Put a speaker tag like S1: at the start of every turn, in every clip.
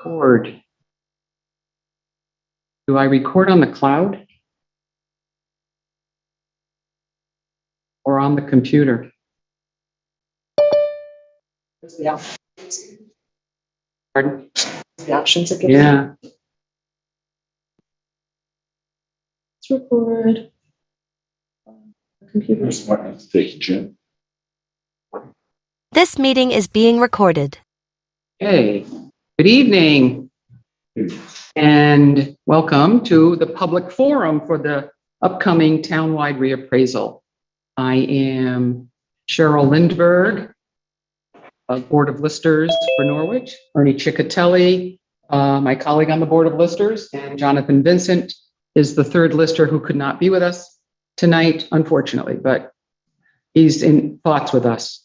S1: record. Do I record on the cloud or on the computer?
S2: The options.
S1: Pardon?
S2: The options are given.
S1: Yeah.
S2: Let's record. Computers.
S3: This meeting is being recorded.
S1: Hey, good evening, and welcome to the public forum for the upcoming townwide reappraisal. I am Cheryl Lindberg, Board of Listers for Norwich, Ernie Ciccatelli, my colleague on the Board of Listers, and Jonathan Vincent is the third lister who could not be with us tonight, unfortunately, but he's in thoughts with us.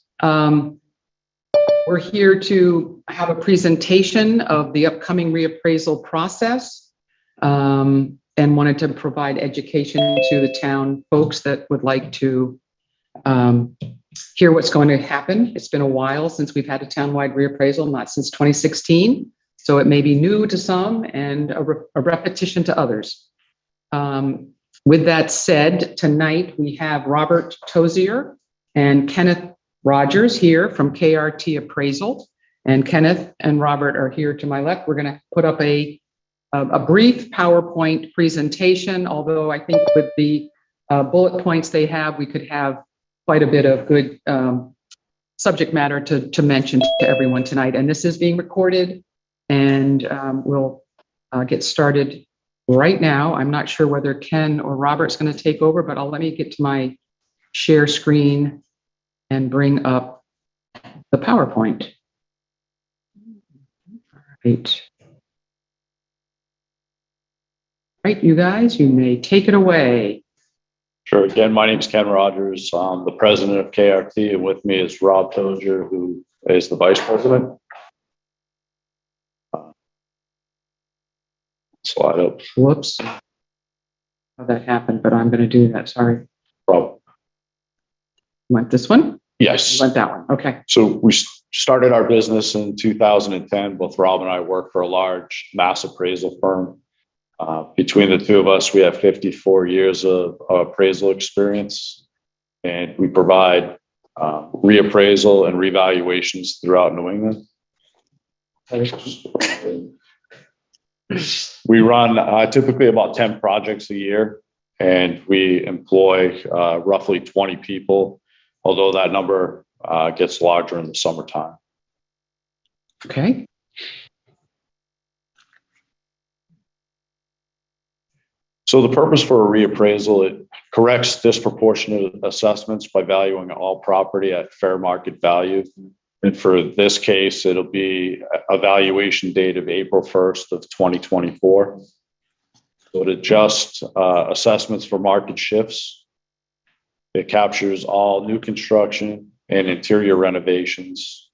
S1: We're here to have a presentation of the upcoming reappraisal process, and wanted to provide education to the town folks that would like to hear what's going to happen. It's been a while since we've had a townwide reappraisal, not since 2016, so it may be new to some and a repetition to others. With that said, tonight we have Robert Tozier and Kenneth Rogers here from KRT Appraisal, and Kenneth and Robert are here to my left. We're going to put up a brief PowerPoint presentation, although I think with the bullet points they have, we could have quite a bit of good subject matter to mention to everyone tonight. And this is being recorded, and we'll get started right now. I'm not sure whether Ken or Robert's going to take over, but let me get to my share screen and bring up the PowerPoint. Right, you guys, you may take it away.
S4: Sure. Again, my name is Ken Rogers. I'm the president of KRT, and with me is Rob Tozier, who is the vice president. Slide up.
S1: Whoops. How that happened, but I'm going to do that. Sorry.
S4: Rob.
S1: You want this one?
S4: Yes.
S1: You want that one? Okay.
S4: So we started our business in 2010. Both Rob and I work for a large mass appraisal firm. Between the two of us, we have 54 years of appraisal experience, and we provide reappraisal and revaluations throughout New England. We run typically about 10 projects a year, and we employ roughly 20 people, although that number gets larger in the summertime.
S1: Okay.
S4: So the purpose for a reappraisal, it corrects disproportionate assessments by valuing all property at fair market value. And for this case, it'll be a valuation date of April 1st of 2024. So it adjusts assessments for market shifts. It captures all new construction and interior renovations.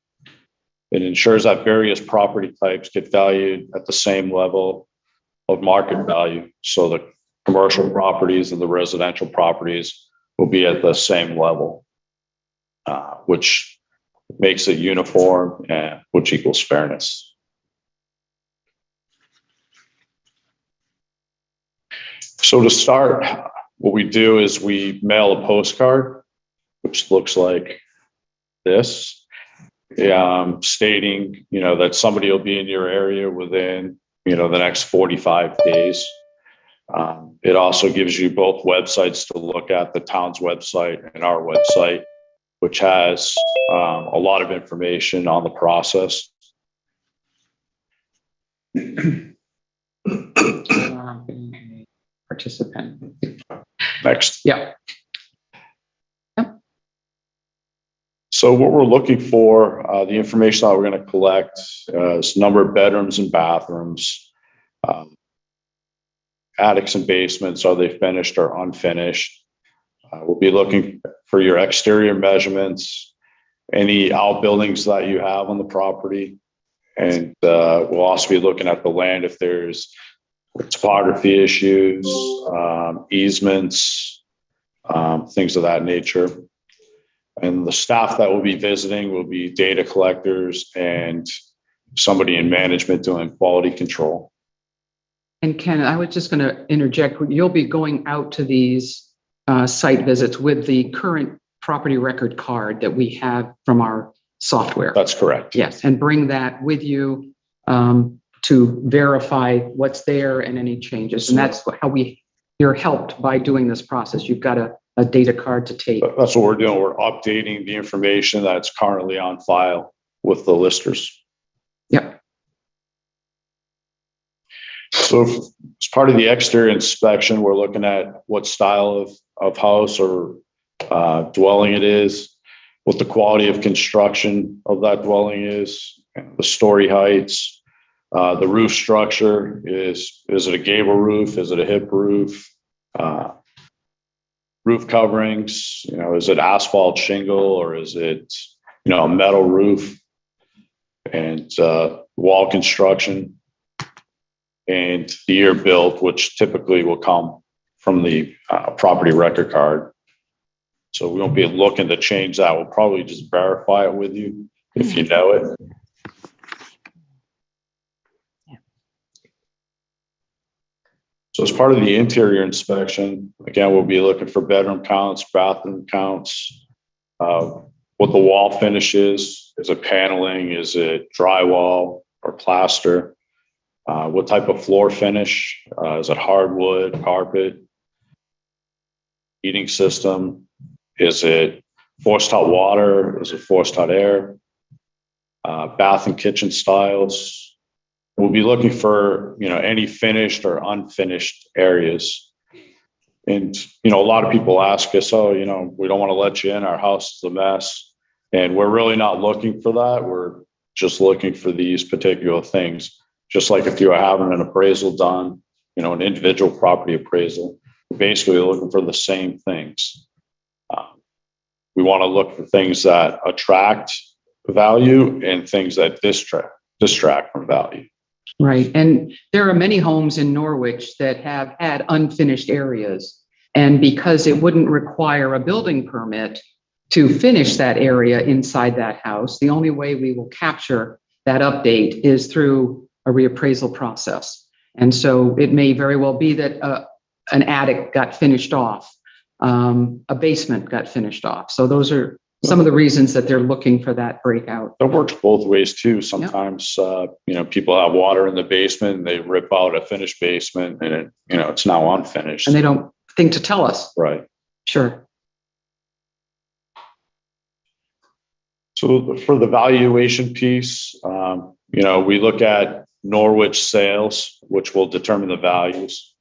S4: It ensures that various property types get valued at the same level of market value. So the commercial properties and the residential properties will be at the same level, which makes it uniform and which equals fairness. So to start, what we do is we mail a postcard, which looks like this, stating, that somebody will be in your area within, the next 45 days. It also gives you both websites to look at, the town's website and our website, which has a lot of information on the process.
S1: Participant.
S4: Next.
S1: Yeah.
S4: So what we're looking for, the information that we're going to collect is number of bedrooms and bathrooms, attics and basements, are they finished or unfinished? We'll be looking for your exterior measurements, any outbuildings that you have on the property, and we'll also be looking at the land if there's topography issues, easements, things of that nature. And the staff that will be visiting will be data collectors and somebody in management doing quality control.
S1: And Ken, I was just going to interject. You'll be going out to these site visits with the current property record card that we have from our software.
S4: That's correct.
S1: Yes, and bring that with you to verify what's there and any changes. And that's how you're helped by doing this process. You've got a data card to take.
S4: That's what we're doing. We're updating the information that's currently on file with the listers.
S1: Yep.
S4: So as part of the exterior inspection, we're looking at what style of house or dwelling it is, what the quality of construction of that dwelling is, the story heights, the roof structure. Is it a gable roof? Is it a hip roof? Roof coverings, is it asphalt shingle or is it, a metal roof? And wall construction and the year built, which typically will come from the property record card. So we won't be looking to change that. We'll probably just verify it with you if you know it. So as part of the interior inspection, again, we'll be looking for bedroom counts, bathroom counts, what the wall finish is it paneling, is it drywall or plaster, what type of floor finish, is it hardwood, carpet, heating system, is it forced hot water, is it forced hot air, bath and kitchen styles. We'll be looking for, any finished or unfinished areas. And, a lot of people ask us, we don't want to let you in, our house is a mess. And we're really not looking for that. We're just looking for these particular things. Just like if you are having an appraisal done, an individual property appraisal, we're basically looking for the same things. We want to look for things that attract value and things that distract from value.
S1: Right. And there are many homes in Norwich that have had unfinished areas. And because it wouldn't require a building permit to finish that area inside that house, the only way we will capture that update is through a reappraisal process. And so it may very well be that an attic got finished off, a basement got finished off. So those are some of the reasons that they're looking for that breakout.
S4: That works both ways too. Sometimes, people have water in the basement and they rip out a finished basement and it's now unfinished.
S1: And they don't think to tell us.
S4: Right.
S1: Sure.
S4: So for the valuation piece, we look at Norwich sales, which will determine the values.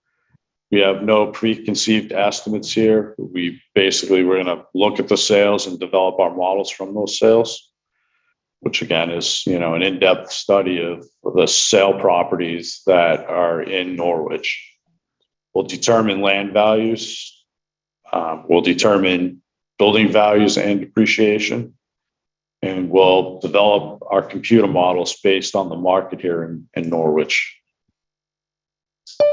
S4: We have no preconceived estimates here. We're going to look at the sales and develop our models from those sales, which again is, an in-depth study of the sale properties that are in Norwich. We'll determine land values. We'll determine building values and depreciation. And we'll develop our computer models based on the market here in Norwich.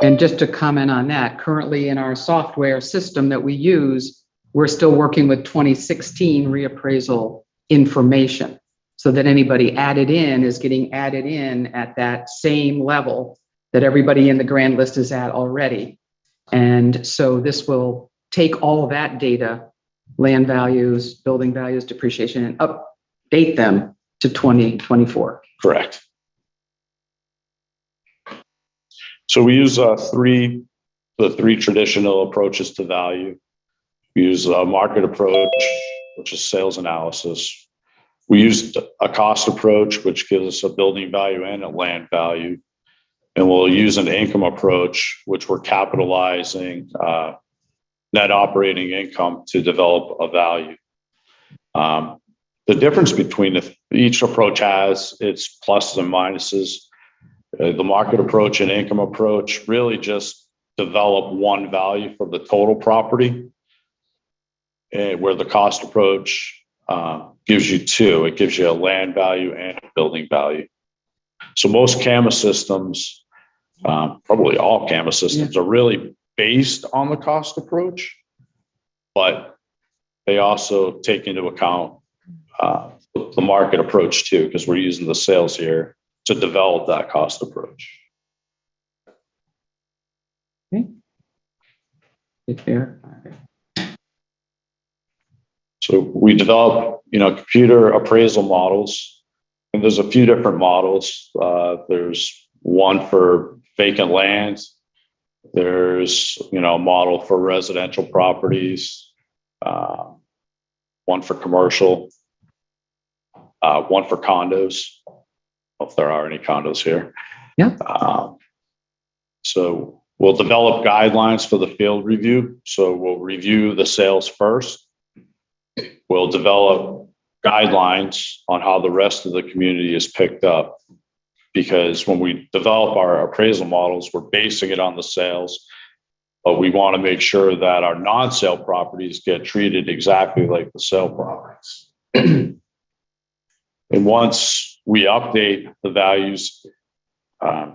S1: And just to comment on that, currently in our software system that we use, we're still working with 2016 reappraisal information so that anybody added in is getting added in at that same level that everybody in the grand list is at already. And so this will take all of that data, land values, building values, depreciation, and update them to 2024.
S4: Correct. So we use the three traditional approaches to value. We use a market approach, which is sales analysis. We use a cost approach, which gives us a building value and a land value. And we'll use an income approach, which we're capitalizing net operating income to develop a value. The difference between each approach has its pluses and minuses. The market approach and income approach really just develop one value for the total property, where the cost approach gives you two. It gives you a land value and a building value. So most CAMA systems, probably all CAMA systems, are really based on the cost approach, but they also take into account the market approach too, because we're using the sales here to develop that cost approach.
S1: Okay. Fair.
S4: So we develop, computer appraisal models, and there's a few different models. There's one for vacant land. There's, a model for residential properties, one for commercial, one for condos, if there are any condos here.
S1: Yeah.
S4: So we'll develop guidelines for the field review. So we'll review the sales first. We'll develop guidelines on how the rest of the community is picked up. Because when we develop our appraisal models, we're basing it on the sales, but we want to make sure that our non-sale properties get treated exactly like the sale properties. And once we update the values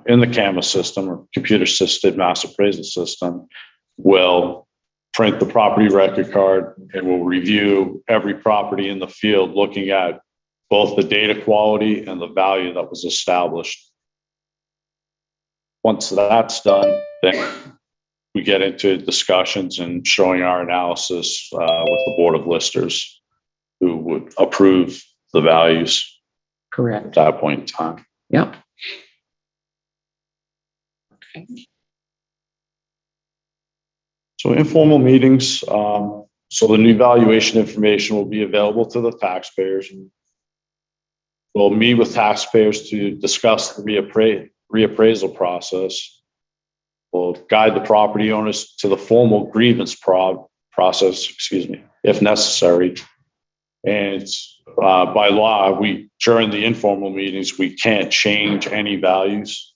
S4: in the CAMA system or computer assisted mass appraisal system, we'll print the property record card and we'll review every property in the field, looking at both the data quality and the value that was established. Once that's done, then we get into discussions and showing our analysis with the board of listers who would approve the values.
S1: Correct.
S4: At that point in time.
S1: Yep. Okay.
S4: So informal meetings. So the new valuation information will be available to the taxpayers. We'll meet with taxpayers to discuss the reappraisal process. We'll guide the property owners to the formal grievance process, if necessary. And by law, during the informal meetings, we can't change any values.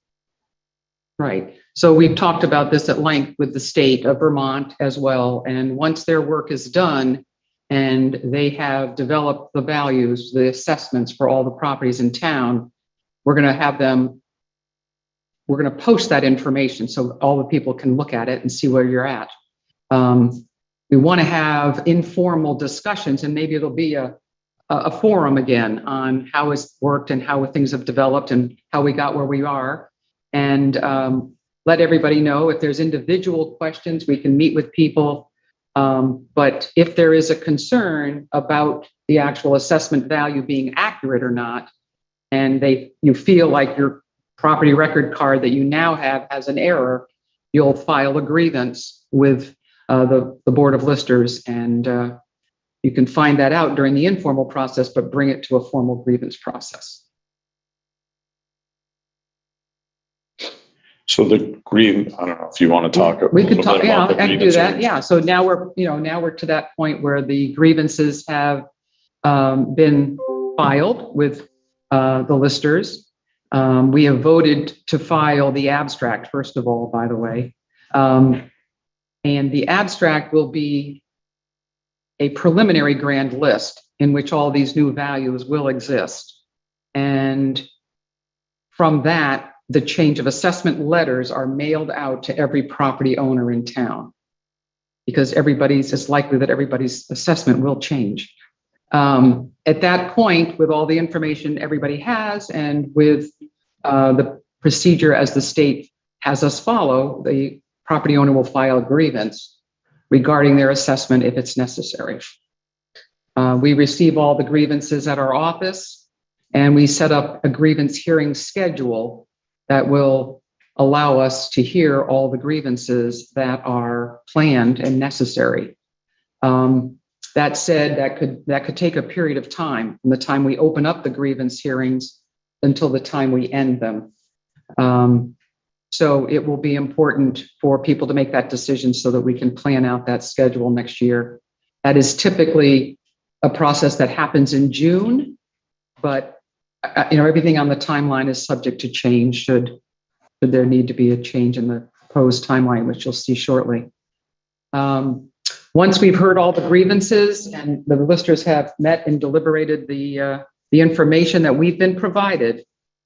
S1: Right. So we've talked about this at length with the state of Vermont as well. And once their work is done and they have developed the values, the assessments for all the properties in town, we're going to post that information so all the people can look at it and see where you're at. We want to have informal discussions, and maybe it'll be a forum again on how it's worked and how things have developed and how we got where we are. And let everybody know if there's individual questions, we can meet with people. But if there is a concern about the actual assessment value being accurate or not, and you feel like your property record card that you now have has an error, you'll file a grievance with the board of listers, and you can find that out during the informal process, but bring it to a formal grievance process.
S4: So the grievance, I don't know if you want to talk.
S1: We could talk. Yeah, I can do that.
S4: Hearings.
S1: Yeah. So now we're to that point where the grievances have been filed with the listers. We have voted to file the abstract, first of all, by the way. And the abstract will be a preliminary grand list in which all these new values will exist. And from that, the change of assessment letters are mailed out to every property owner in town, because it's likely that everybody's assessment will change. At that point, with all the information everybody has and with the procedure as the state has us follow, the property owner will file a grievance regarding their assessment if it's necessary. We receive all the grievances at our office, and we set up a grievance hearing schedule that will allow us to hear all the grievances that are planned and necessary. That said, that could take a period of time from the time we open up the grievance hearings until the time we end them. So it will be important for people to make that decision so that we can plan out that schedule next year. That is typically a process that happens in June, but everything on the timeline is subject to change should there need to be a change in the proposed timeline, which you'll see shortly. Once we've heard all the grievances and the listers have met and deliberated the information that we've been provided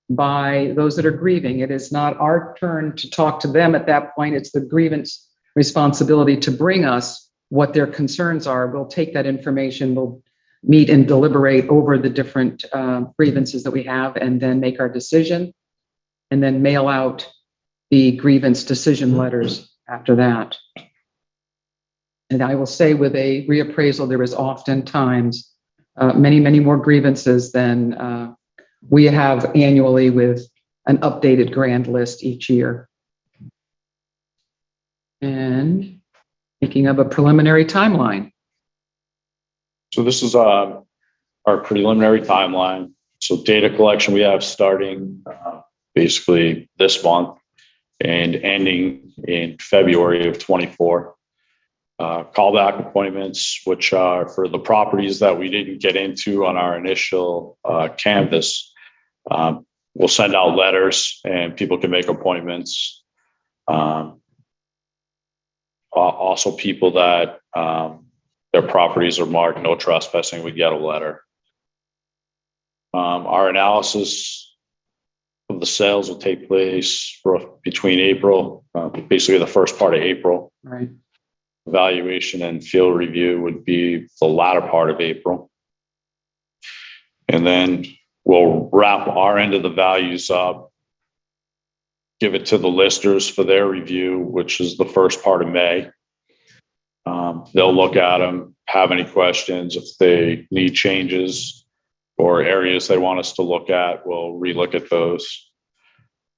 S1: by those that are grieving, it is not our turn to talk to them at that point. It's the grievance responsibility to bring us what their concerns are. We'll take that information, we'll meet and deliberate over the different grievances that we have, and then make our decision, and then mail out the grievance decision letters after that. And I will say, with a reappraisal, there is oftentimes many, many more grievances than we have annually with an updated grand list each year. And thinking of a preliminary timeline.
S4: So this is our preliminary timeline. So data collection we have starting basically this month and ending in February of 24. Callback appointments, which are for the properties that we didn't get into on our initial canvas. We'll send out letters and people can make appointments. Also, people that their properties are marked no trespassing, we get a letter. Our analysis of the sales will take place between April, basically the first part of April.
S1: Right.
S4: Valuation and field review would be the latter part of April. And then we'll wrap our end of the values up, give it to the listers for their review, which is the first part of May. They'll look at them, have any questions. If they need changes or areas they want us to look at, we'll relook at those.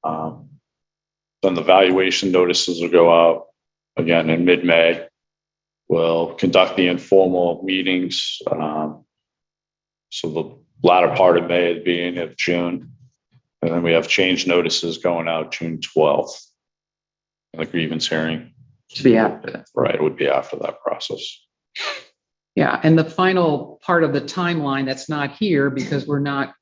S4: Then the valuation notices will go out again in mid-May. We'll conduct the informal meetings. So the latter part of May, the beginning of June. And then we have change notices going out June 12th. And the grievance hearing.
S1: To be after that.
S4: Right, it would be after that process.
S1: Yeah, and the final part of the timeline that's not here, because we're not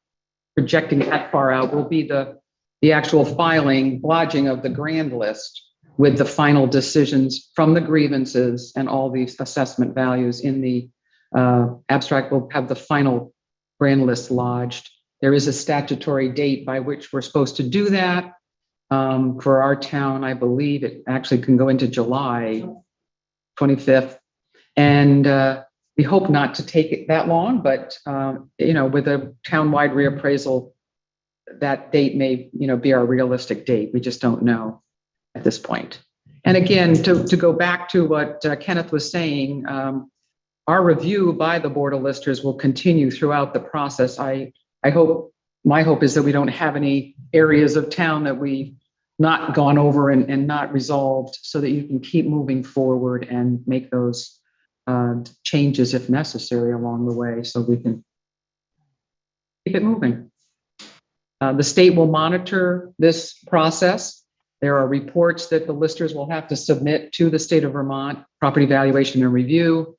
S1: projecting that far out, will be the actual filing, lodging of the grand list with the final decisions from the grievances and all these assessment values in the abstract. Will have the final grand list lodged. There is a statutory date by which we're supposed to do that. For our town, I believe it actually can go into July 25th. And we hope not to take it that long, but with a townwide reappraisal, that date may be our realistic date. We just don't know at this point. And again, to go back to what Kenneth was saying, our review by the Board of Listers will continue throughout the process. My hope is that we don't have any areas of town that we've not gone over and not resolved, so that you can keep moving forward and make those changes if necessary along the way, so we can keep it moving. The state will monitor this process. There are reports that the listers will have to submit to the state of Vermont, property valuation and review.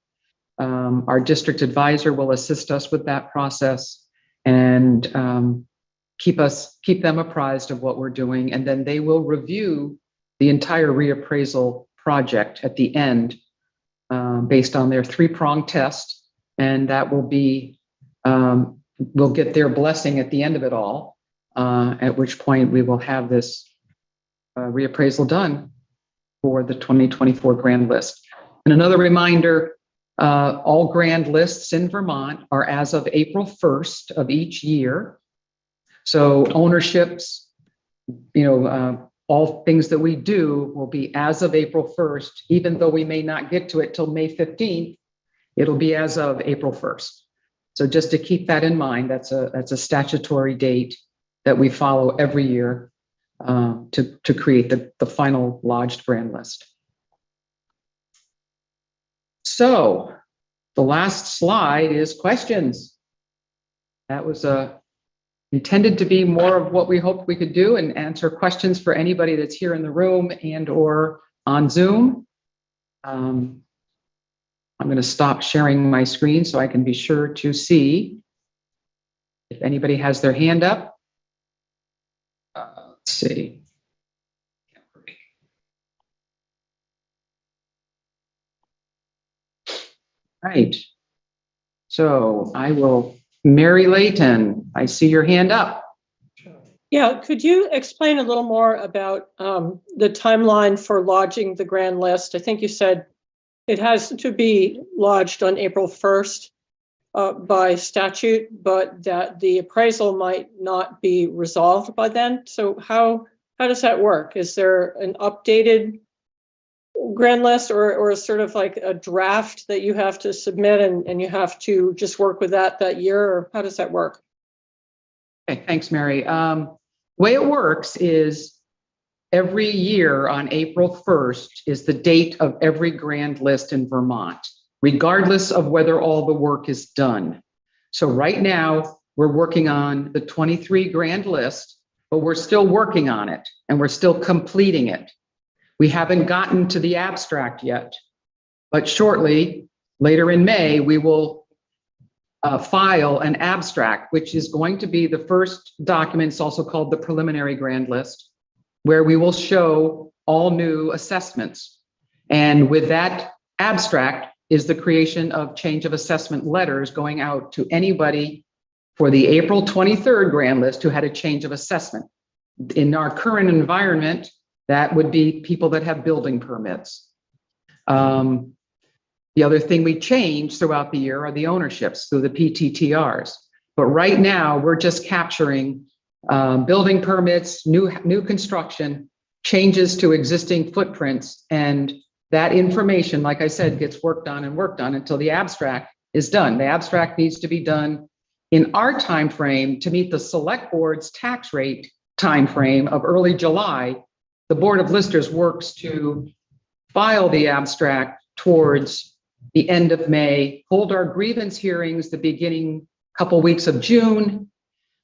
S1: Our district advisor will assist us with that process and keep them apprised of what we're doing. And then they will review the entire reappraisal project at the end based on their 3-pronged test. And that will be, we'll get their blessing at the end of it all, at which point we will have this reappraisal done for the 2024 grand list. And another reminder, all grand lists in Vermont are as of April 1st of each year. So ownerships, all things that we do will be as of April 1st, even though we may not get to it till May 15th, it'll be as of April 1st. So just to keep that in mind, that's a statutory date that we follow every year to create the final lodged grand list. So the last slide is questions. That was intended to be more of what we hoped we could do and answer questions for anybody that's here in the room and or on Zoom. I'm going to stop sharing my screen so I can be sure to see if anybody has their hand up. Let's see. Right. So I will, Mary Layton, I see your hand up.
S5: Yeah, could you explain a little more about the timeline for lodging the grand list? I think you said it has to be lodged on April 1st. by statute, but that the appraisal might not be resolved by then. So how does that work? Is there an updated grand list or sort of like a draft that you have to submit and you have to just work with that year, or how does that work?
S1: Okay, thanks, Mary. Way it works is every year on April 1st is the date of every grand list in Vermont, regardless of whether all the work is done. So right now, we're working on the 23 grand list, but we're still working on it and we're still completing it. We haven't gotten to the abstract yet, but shortly, later in May, we will file an abstract, which is going to be the first document. It's also called the preliminary grand list, where we will show all new assessments. And with that abstract is the creation of change of assessment letters going out to anybody for the April 23rd grand list who had a change of assessment. In our current environment, that would be people that have building permits. The other thing we change throughout the year are the ownerships through the PTTRs. But right now, we're just capturing building permits, new construction, changes to existing footprints, and that information, like I said, gets worked on until the abstract is done. The abstract needs to be done in our time frame to meet the select board's tax rate time frame of early July. The Board of Listers works to file the abstract towards the end of May, hold our grievance hearings the beginning couple weeks of June,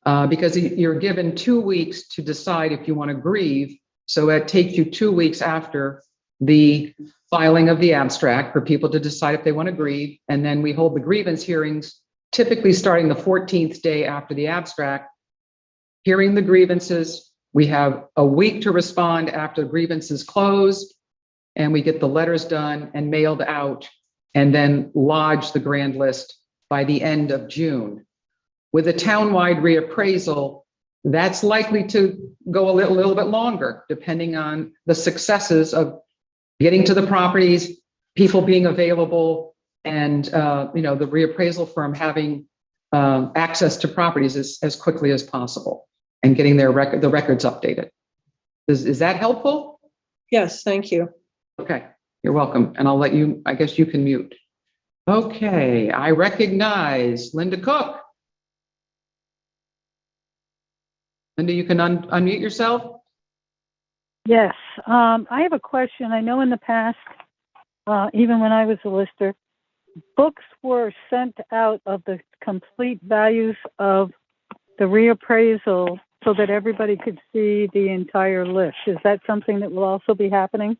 S1: because you're given 2 weeks to decide if you want to grieve. So it takes you 2 weeks after the filing of the abstract for people to decide if they want to grieve. And then we hold the grievance hearings, typically starting the 14th day after the abstract, hearing the grievances. We have a week to respond after grievances close, and we get the letters done and mailed out, and then lodge the grand list by the end of June. With a townwide reappraisal, that's likely to go a little bit longer, depending on the successes of getting to the properties, people being available, and the reappraisal firm having access to properties as quickly as possible and getting the records updated. Is that helpful?
S5: Yes, thank you.
S1: Okay, you're welcome. And I'll let you, I guess you can mute. Okay, I recognize Linda Cook. Linda, you can unmute yourself.
S6: Yes, I have a question. I know in the past, even when I was a lister, books were sent out of the complete values of the reappraisal so that everybody could see the entire list. Is that something that will also be happening?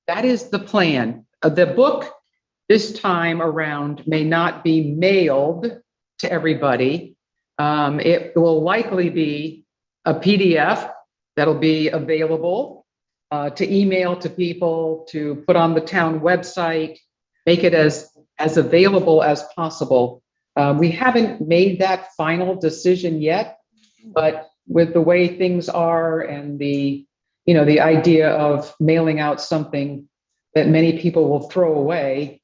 S1: That is the plan. The book this time around may not be mailed to everybody. It will likely be a PDF that'll be available to email to people, to put on the town website, make it as available as possible. We haven't made that final decision yet, but with the way things are and the idea of mailing out something that many people will throw away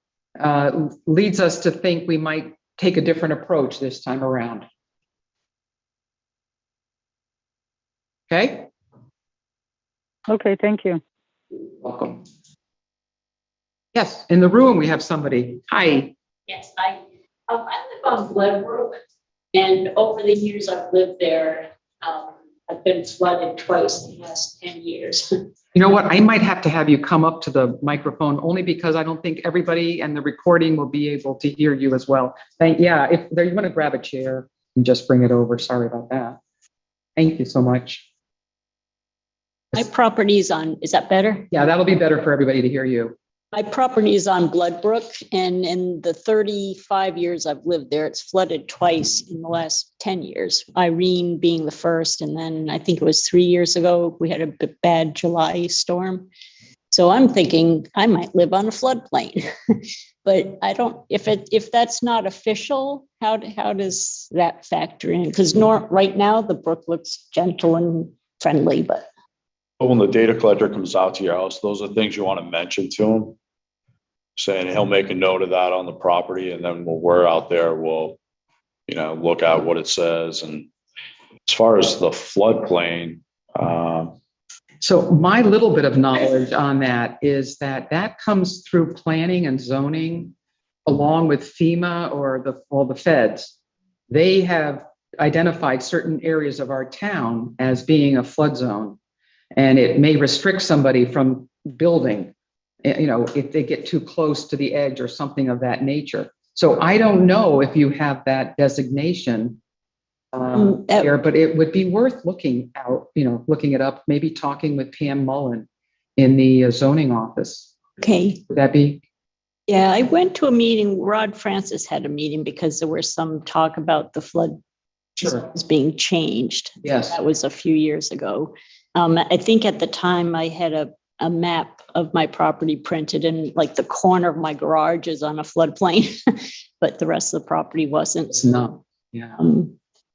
S1: leads us to think we might take a different approach this time around. Okay?
S6: Okay, thank you.
S1: Welcome. Yes, in the room we have somebody. Hi.
S7: Yes, I live on Glenbrook, and over the years I've lived there, I've been flooded twice in the last 10 years.
S1: You know what? I might have to have you come up to the microphone only because I don't think everybody and the recording will be able to hear you as well. Yeah, if there, you want to grab a chair and just bring it over. Sorry about that. Thank you so much.
S7: My property's on, is that better?
S1: Yeah, that'll be better for everybody to hear you.
S7: My property is on Bloodbrook, and in the 35 years I've lived there, it's flooded twice in the last 10 years. Irene being the first, and then I think it was 3 years ago, we had a bad July storm. So I'm thinking I might live on a floodplain, but I don't, if that's not official, how does that factor in? Because right now the brook looks gentle and friendly, but.
S4: When the data collector comes out to your house, those are things you want to mention to them. saying he'll make a note of that on the property, and then when we're out there, we'll, look at what it says. And as far as the floodplain,
S1: So my little bit of knowledge on that is that comes through planning and zoning along with FEMA or all the feds. They have identified certain areas of our town as being a flood zone, and it may restrict somebody from building, if they get too close to the edge or something of that nature. So I don't know if you have that designation there, but it would be worth looking it up, maybe talking with Pam Mullen in the zoning office.
S7: Okay.
S1: Would that be?
S7: Yeah, I went to a meeting. Rod Francis had a meeting because there was some talk about the flood zones being changed.
S1: Yes.
S7: That was a few years ago. I think at the time I had a map of my property printed, and like the corner of my garage is on a floodplain, but the rest of the property wasn't.
S1: No. Yeah.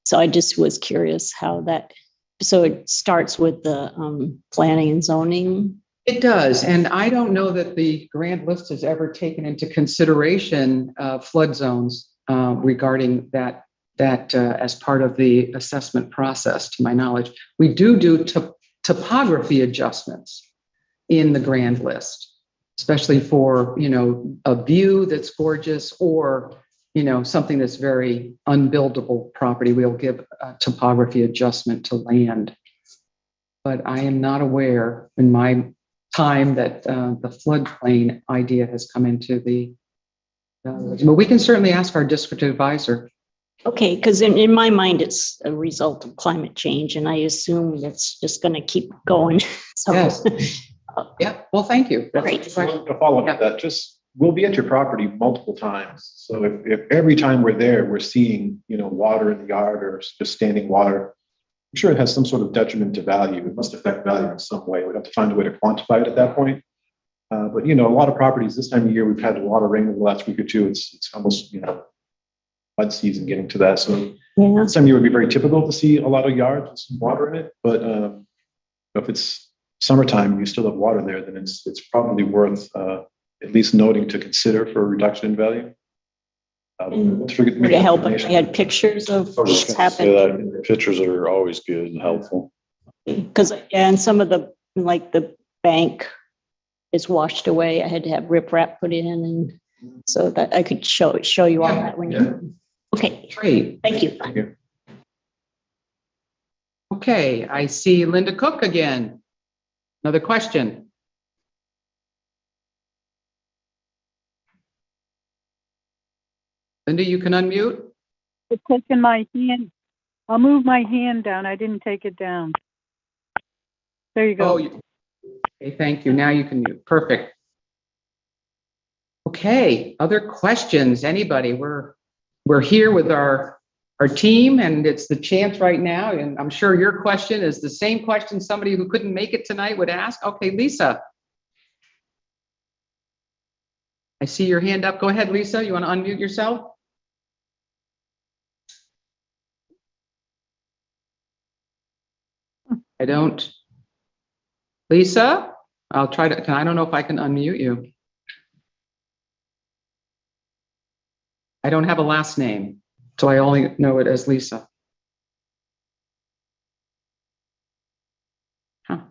S7: So I just was curious how that, so it starts with the planning and zoning.
S1: It does. And I don't know that the grand list has ever taken into consideration flood zones regarding that as part of the assessment process, to my knowledge. We do topography adjustments in the grand list, especially for, a view that's gorgeous or, something that's very unbuildable property. We'll give a topography adjustment to land. But I am not aware in my time that the floodplain idea has come into the, but we can certainly ask our district advisor.
S7: Okay, because in my mind, it's a result of climate change, and I assume it's just going to keep going. So,
S1: Yes. Yeah, well, thank you.
S7: Great.
S8: To follow up with that, we'll be at your property multiple times. So if every time we're there, we're seeing, water in the yard or just standing water, I'm sure it has some sort of detriment to value. It must affect value in some way. We'd have to find a way to quantify it at that point. But a lot of properties this time of year, we've had a lot of rain over the last week or two. It's almost, mud season getting to that. So
S7: yeah.
S8: this time of year would be very typical to see a lot of yards with some water in it. But if it's summertime and you still have water there, then it's probably worth at least noting to consider for a reduction in value.
S7: Would it help if I had pictures of what's happening?
S4: Pictures are always good and helpful.
S7: Because and some of the bank is washed away. I had to have riprap put in, and so that I could show you all that when you. Okay,
S1: Great.
S7: Thank you.
S8: Thank you.
S1: Okay, I see Linda Cook again. Another question. Linda, you can unmute.
S6: It's taking my hand. I'll move my hand down. I didn't take it down. There you go.
S1: Okay, thank you. Now you can mute. Perfect. Okay, other questions? Anybody? We're here with our team, and it's the chance right now. And I'm sure your question is the same question somebody who couldn't make it tonight would ask. Okay, Lisa. I see your hand up. Go ahead, Lisa. You want to unmute yourself? I don't. Lisa, I'll try to, I don't know if I can unmute you. I don't have a last name, so I only know it as Lisa. Huh.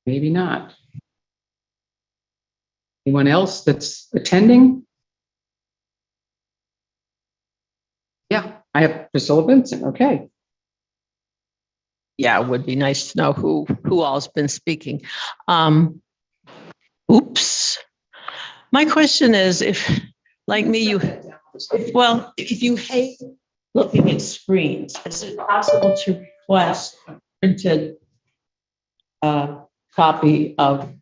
S1: Maybe not. Anyone else that's attending? Yeah, I have Priscilla Vincent. Okay.
S9: Yeah, it would be nice to know who all's been speaking. Oops. My question is, if, like me, if you hate looking at screens, is it possible to request a printed copy of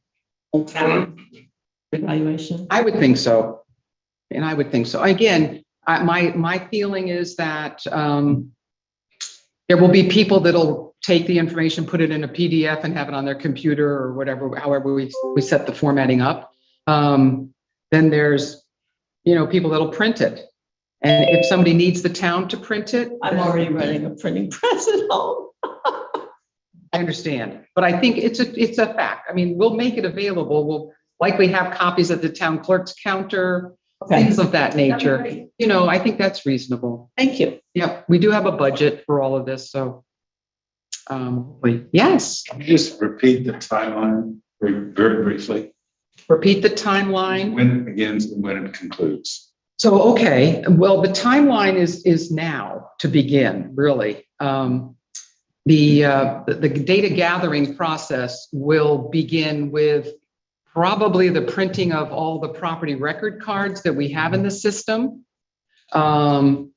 S9: evaluation?
S1: I would think so. And I would think so. Again, my feeling is that there will be people that'll take the information, put it in a PDF and have it on their computer or whatever, however we set the formatting up. Then there's, people that'll print it And if somebody needs the town to print it,
S9: I'm already running a printing press at home.
S1: I understand. But I think it's a fact. I mean, we'll make it available. We'll likely have copies at the town clerk's counter, things of that nature. You know, I think that's reasonable.
S9: Thank you.
S1: Yeah, we do have a budget for all of this, so. Yes,
S10: Can you just repeat the timeline very briefly?
S1: repeat the timeline.
S10: When it begins and when it concludes.
S1: So, okay, well, the timeline is now to begin, really. The data gathering process will begin with probably the printing of all the property record cards that we have in the system, that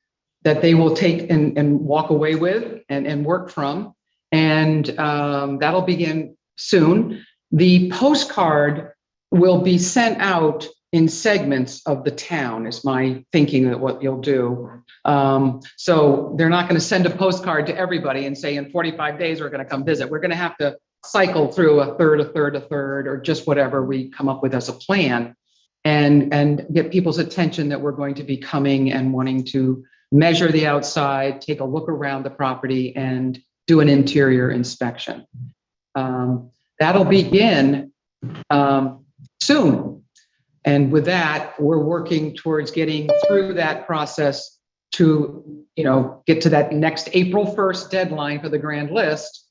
S1: they will take and walk away with and work from. And that'll begin soon. The postcard will be sent out in segments of the town, is my thinking that what you'll do. So they're not going to send a postcard to everybody and say in 45 days we're going to come visit. We're going to have to cycle through a third, or just whatever we come up with as a plan, and get people's attention that we're going to be coming and wanting to measure the outside, take a look around the property, and do an interior inspection. That'll begin soon. And with that, we're working towards getting through that process to, get to that next April 1st deadline for the grand list,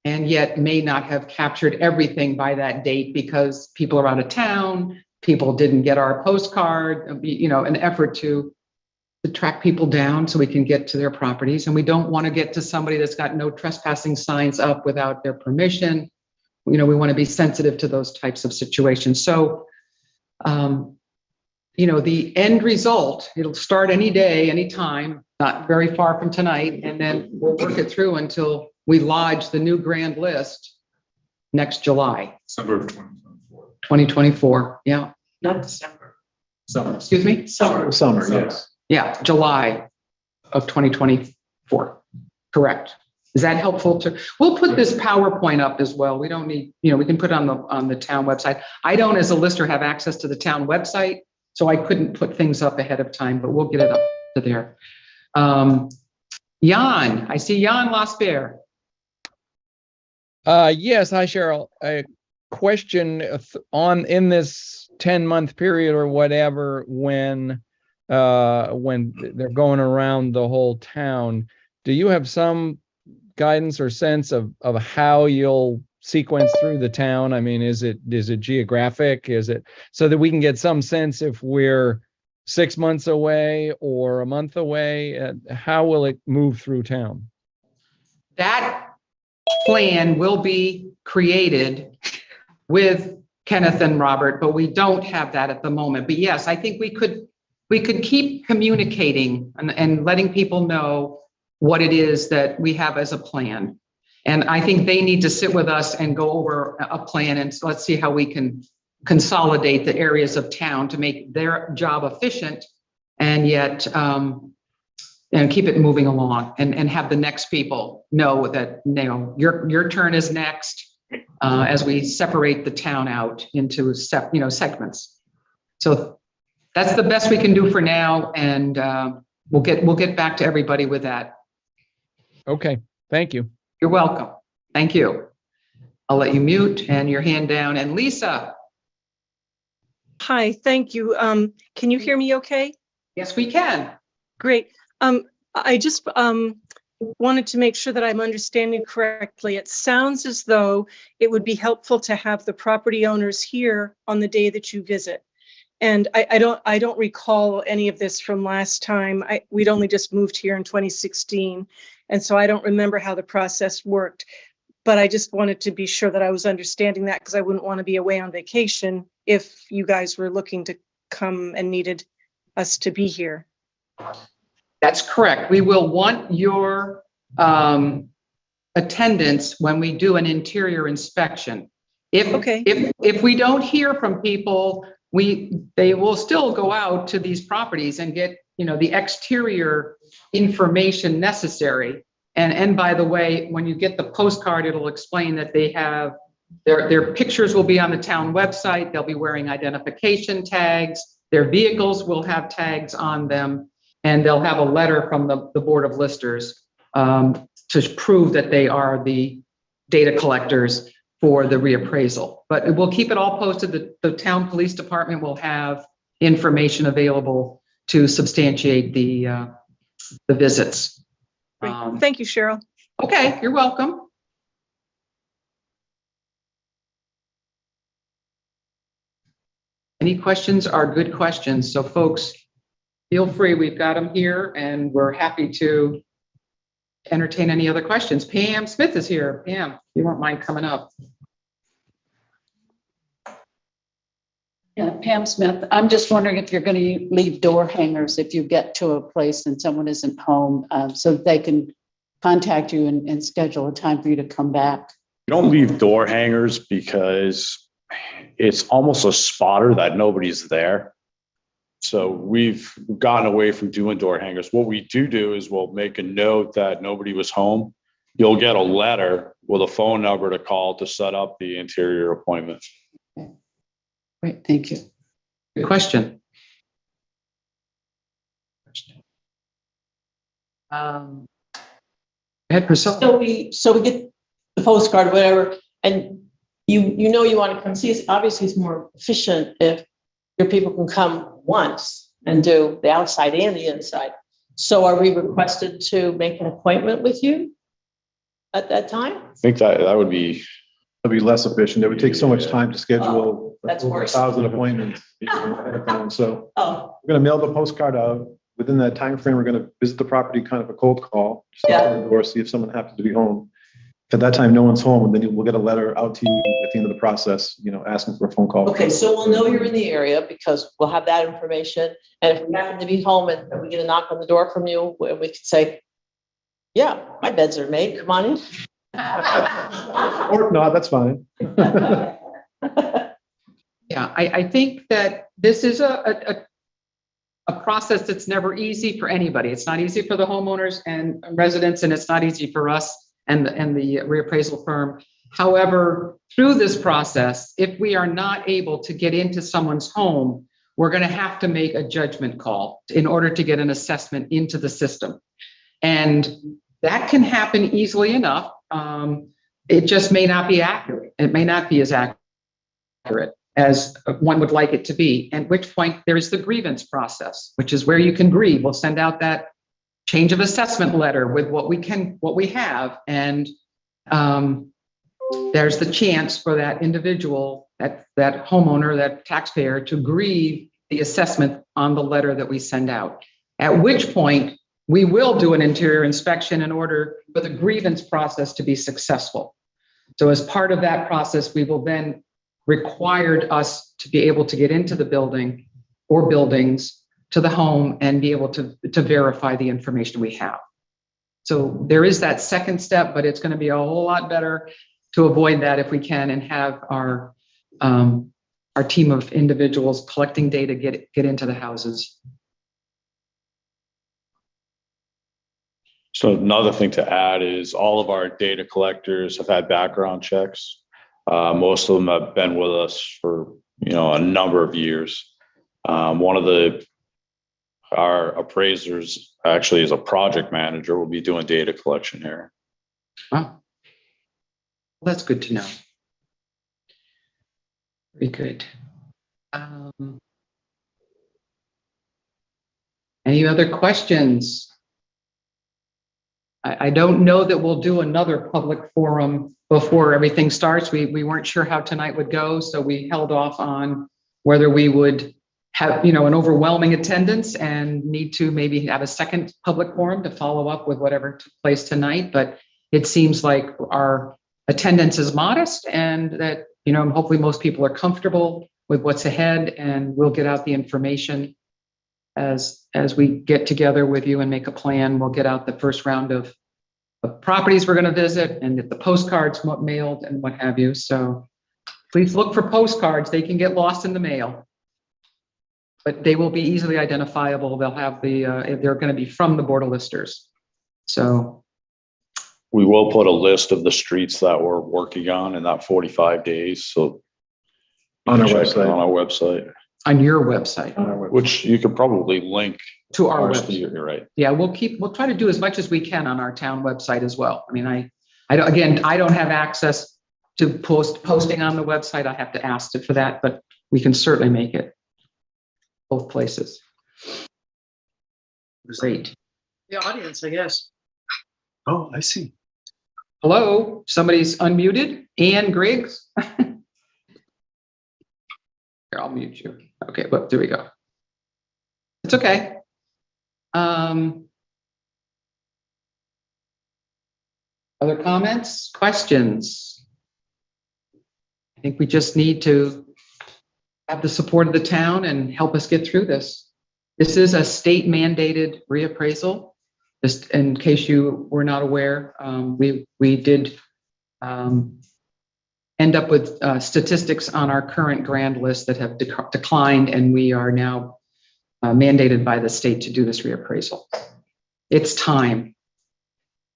S1: and yet may not have captured everything by that date because people are out of town, people didn't get our postcard, an effort to track people down so we can get to their properties. And we don't want to get to somebody that's got no trespassing signs up without their permission. We want to be sensitive to those types of situations. So, the end result, it'll start any day, any time, not very far from tonight, and then we'll work it through until we lodge the new grand list next July.
S10: December of 2024.
S1: 2024, yeah.
S9: Not December.
S10: Summer.
S1: Excuse me?
S8: Summer, yes.
S1: Yeah, July of 2024, correct. Is that helpful we'll put this PowerPoint up as well. We don't need, we can put it on the town website. I don't, as a lister, have access to the town website, so I couldn't put things up ahead of time, but we'll get it up to there. Jan, I see Jan Losbeer.
S11: Yes, hi Cheryl. A question in this 10-month period or whatever, when they're going around the whole town, do you have some guidance or sense of how you'll sequence through the town? I mean, is it geographic? Is it so that we can get some sense if we're 6 months away or a month away? How will it move through town? That
S1: Plan will be created with Kenneth and Robert, but we don't have that at the moment. But yes, I think we could keep communicating and letting people know what it is that we have as a plan. And I think they need to sit with us and go over a plan, and let's see how we can consolidate the areas of town to make their job efficient and yet and keep it moving along, and have the next people know that your turn is next, as we separate the town out into segments. So that's the best we can do for now, and we'll get back to everybody with that.
S11: Okay, thank you.
S1: You're welcome. Thank you. I'll let you mute and your hand down. And Lisa.
S5: Hi, thank you. Can you hear me okay?
S1: Yes, we can.
S5: Great. I just wanted to make sure that I'm understanding correctly. It sounds as though it would be helpful to have the property owners here on the day that you visit. And I don't recall any of this from last time. We'd only just moved here in 2016. And so I don't remember how the process worked. But I just wanted to be sure that I was understanding that, because I wouldn't want to be away on vacation if you guys were looking to come and needed us to be here.
S1: That's correct. We will want your attendance when we do an interior inspection. If we don't hear from people, they will still go out to these properties and get the exterior information necessary. And by the way, when you get the postcard, it'll explain that they have their pictures will be on the town website. They'll be wearing identification tags. Their vehicles will have tags on them. and they'll have a letter from the Board of Listers to prove that they are the data collectors for the reappraisal. But we'll keep it all posted. The town police department will have information available to substantiate the visits.
S5: Thank you, Cheryl.
S1: Okay, you're welcome. Any questions are good questions. So folks, feel free. We've got them here and we're happy to entertain any other questions. Pam Smith is here. Pam, if you won't mind coming up.
S12: Yeah, Pam Smith. I'm just wondering if you're going to leave door hangers if you get to a place and someone isn't home, so that they can contact you and schedule a time for you to come back.
S4: You don't leave door hangers because it's almost a spotter that nobody's there. So we've gotten away from doing door hangers. What we do is we'll make a note that nobody was home. You'll get a letter with a phone number to call to set up the interior appointment.
S12: Okay. Great, thank you.
S1: Good question. Go ahead, Priscilla.
S9: So we get the postcard or whatever, and you know you want to come see us. Obviously, it's more efficient if your people can come once and do the outside and the inside. So are we requested to make an appointment with you at that time?
S4: I think that would be.
S8: It'll be less efficient. It would take so much time to schedule
S9: that's
S8: over
S9: worse.
S8: 1,000 appointments. Ahead of time. So
S9: Oh,
S8: we're going to mail the postcard out. Within that time frame, we're going to visit the property, kind of a cold call, just knock on the door, see if someone happens to be home. If at that time no one's home, then we'll get a letter out to you at the end of the process, asking for a phone call.
S9: okay. So we'll know you're in the area because we'll have that information. And if we happen to be home and we get a knock on the door from you, we can say, yeah, my beds are made. Come on in.
S8: Or if not, that's fine.
S1: Yeah, I think that this is a process that's never easy for anybody. It's not easy for the homeowners and residents, and it's not easy for us and the reappraisal firm. However, through this process, if we are not able to get into someone's home, we're going to have to make a judgment call in order to get an assessment into the system. And that can happen easily enough. It just may not be accurate. It may not be as accurate as one would like it to be. At which point there's the grievance process, which is where you can grieve. We'll send out that change of assessment letter with what we have. And there's the chance for that individual, that homeowner, that taxpayer to grieve the assessment on the letter that we send out. At which point we will do an interior inspection in order for the grievance process to be successful. So as part of that process, we will then required us to be able to get into the building or buildings to the home and be able to verify the information we have. So there is that second step, but it's going to be a whole lot better to avoid that if we can and have our team of individuals collecting data get into the houses.
S4: So another thing to add is all of our data collectors have had background checks. Most of them have been with us for a number of years. One of our appraisers actually is a project manager. Will be doing data collection here.
S1: Wow. Well, that's good to know. Very good. Any other questions? I don't know that we'll do another public forum before everything starts. We weren't sure how tonight would go, so we held off on whether we would have, an overwhelming attendance and need to maybe have a second public forum to follow up with whatever took place tonight. But it seems like our attendance is modest and that, hopefully most people are comfortable with what's ahead, and we'll get out the information as we get together with you and make a plan. We'll get out the first round of properties we're going to visit and get the postcards mailed and what have you. So please look for postcards. They can get lost in the mail, but they will be easily identifiable. They'll have they're going to be from the Board of Listers. So
S4: we will put a list of the streets that we're working on in that 45 days. So
S8: on our website.
S4: On our website.
S1: on your website.
S4: Which you could probably link.
S1: To our
S4: ours to
S1: website.
S4: You're right.
S1: Yeah, we'll try to do as much as we can on our town website as well. I mean, I don't, again, I don't have access to posting on the website. I have to ask it for that, but we can certainly make it both places. Great.
S9: The audience, I guess.
S10: Oh, I see.
S1: Hello, somebody's unmuted. Ann Griggs. Here, I'll mute you. Okay, but there we go. It's okay. Other comments, questions? I think we just need to have the support of the town and help us get through this. This is a state mandated reappraisal. Just in case you were not aware, we did end up with statistics on our current grand list that have declined, and we are now mandated by the state to do this reappraisal. It's time.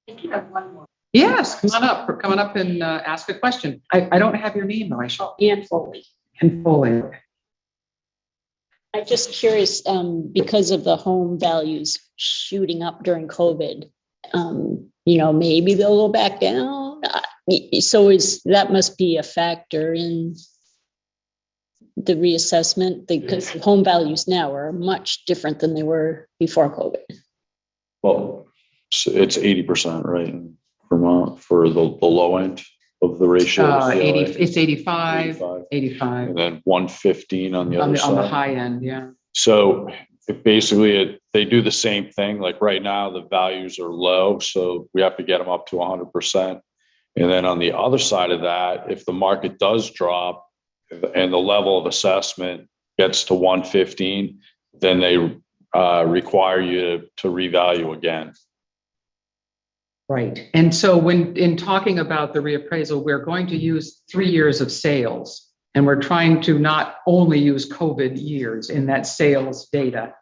S12: I think I have one more.
S1: Yes, come on up and ask a question. I don't have your name though, I should.
S7: Ann Foley.
S1: And Foley.
S7: I'm just curious, because of the home values shooting up during COVID, maybe they'll go back down. So that must be a factor in the reassessment, because home values now are much different than they were before COVID.
S4: Well, it's 80%, right? In Vermont for the low end of the ratio.
S1: 80, it's 85, 85.
S4: And then 115 on the other side.
S1: On the high end, yeah.
S4: So they do the same thing. Like right now, the values are low, so we have to get them up to 100%. And then on the other side of that, if the market does drop and the level of assessment gets to 115, then they require you to revalue again.
S1: Right. And so when in talking about the reappraisal, we're going to use 3 years of sales, and we're trying to not only use COVID years in that sales data.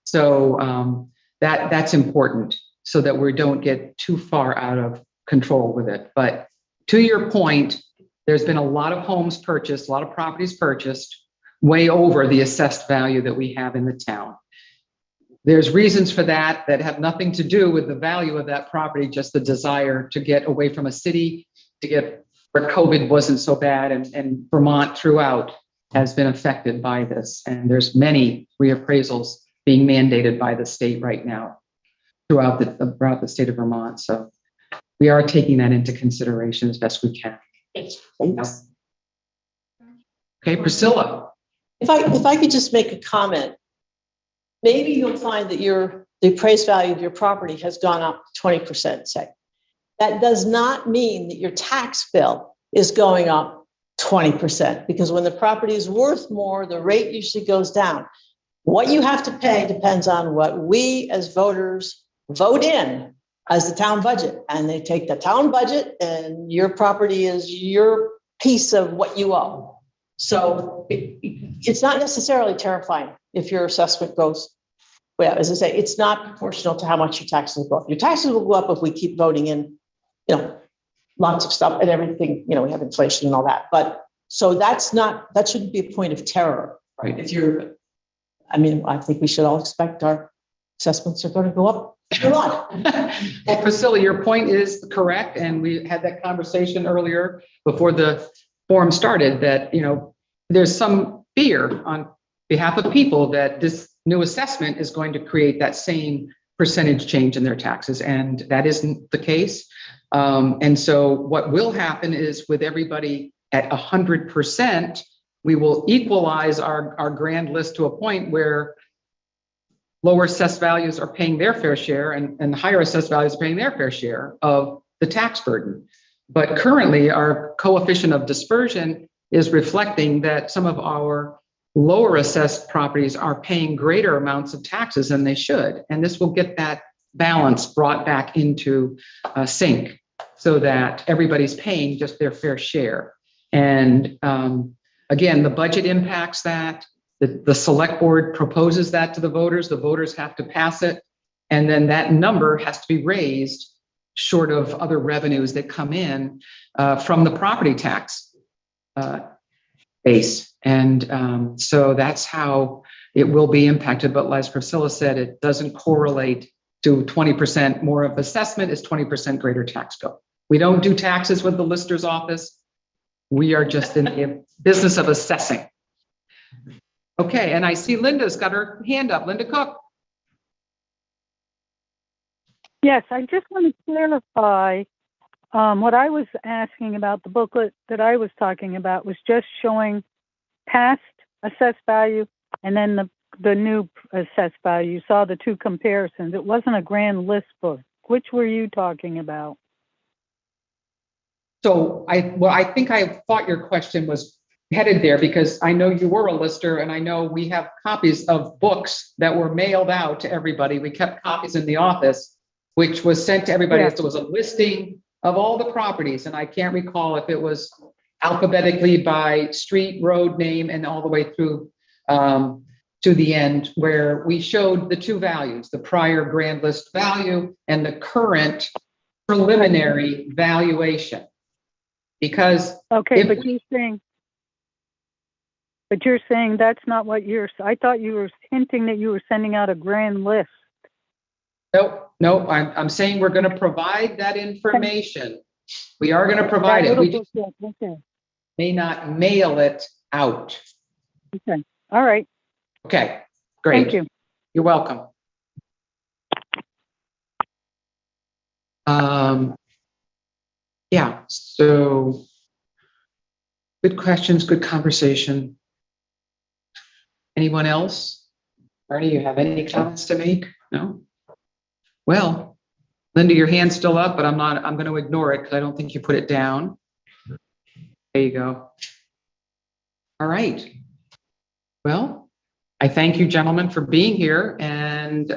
S1: So that's important so that we don't get too far out of control with it. But to your point, there's been a lot of homes purchased, a lot of properties purchased way over the assessed value that we have in the town. There's reasons for that have nothing to do with the value of that property, just the desire to get away from a city, to get where COVID wasn't so bad, and Vermont throughout has been affected by this. And there's many reappraisals being mandated by the state right now throughout the state of Vermont. So we are taking that into consideration as best we can.
S9: Thanks.
S1: Okay, Priscilla.
S9: If I could just make a comment, maybe you'll find that the appraised value of your property has gone up 20%, say. That does not mean that your tax bill is going up 20%, because when the property is worth more, the rate usually goes down. What you have to pay depends on what we as voters vote in as the town budget. And they take the town budget, and your property is your piece of what you owe. So it's not necessarily terrifying if your assessment goes, well, as I say, it's not proportional to how much your taxes will go up. Your taxes will go up if we keep voting in, lots of stuff and everything, we have inflation and all that. But so that shouldn't be a point of terror.
S1: Right.
S9: I think we should all expect our assessments are going to go up a lot.
S1: Well, Priscilla, your point is correct. And we had that conversation earlier before the forum started that, there's some fear on behalf of people that this new assessment is going to create that same percentage change in their taxes. And that isn't the case. And so what will happen is with everybody at 100%, we will equalize our grand list to a point where lower assessed values are paying their fair share and higher assessed values are paying their fair share of the tax burden. But currently our coefficient of dispersion is reflecting that some of our lower assessed properties are paying greater amounts of taxes than they should. And this will get that balance brought back into sync so that everybody's paying just their fair share. And again, the budget impacts that. The select board proposes that to the voters have to pass it. And then that number has to be raised short of other revenues that come in from the property tax base. And so that's how it will be impacted. But as Priscilla said, it doesn't correlate to 20% more of assessment is 20% greater tax bill. We don't do taxes with the lister's office. We are just in the business of assessing. Okay, and I see Linda's got her hand up. Linda Cook.
S6: Yes, I just want to clarify what I was asking about. The booklet that I was talking about was just showing past assessed value and then the new assessed value. You saw the two comparisons. It wasn't a grand list book. Which were you talking about?
S1: So I think I thought your question was headed there because I know you were a lister and I know we have copies of books that were mailed out to everybody. We kept copies in the office, which was sent to everybody.
S6: Yeah.
S1: There was a listing of all the properties, and I can't recall if it was alphabetically by street, road name, and all the way through to the end, where we showed the two values, the prior grand list value and the current preliminary valuation. Because
S6: Okay, but you're saying that's not what I thought you were hinting that you were sending out a grand list.
S1: No, I'm saying we're going to provide that information. We are going to provide it. We just may not mail it out.
S6: Okay. All right.
S1: Okay, great.
S6: Thank you.
S1: You're welcome. Yeah, so good questions, good conversation. Anyone else? Marty, you have any comments to make? No? Well, Linda, your hand's still up, but I'm going to ignore it because I don't think you put it down. There you go. All right. Well, I thank you, gentlemen, for being here and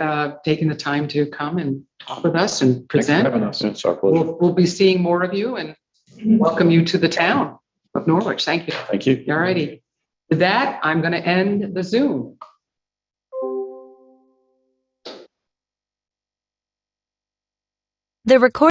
S1: taking the time to come and talk with us and present.
S8: Thanks for having us.
S4: It's our pleasure.
S1: We'll be seeing more of you and welcome you to the town of Norwich. Thank you.
S4: Thank you.
S1: All righty. With that, I'm going to end the Zoom.
S3: The recording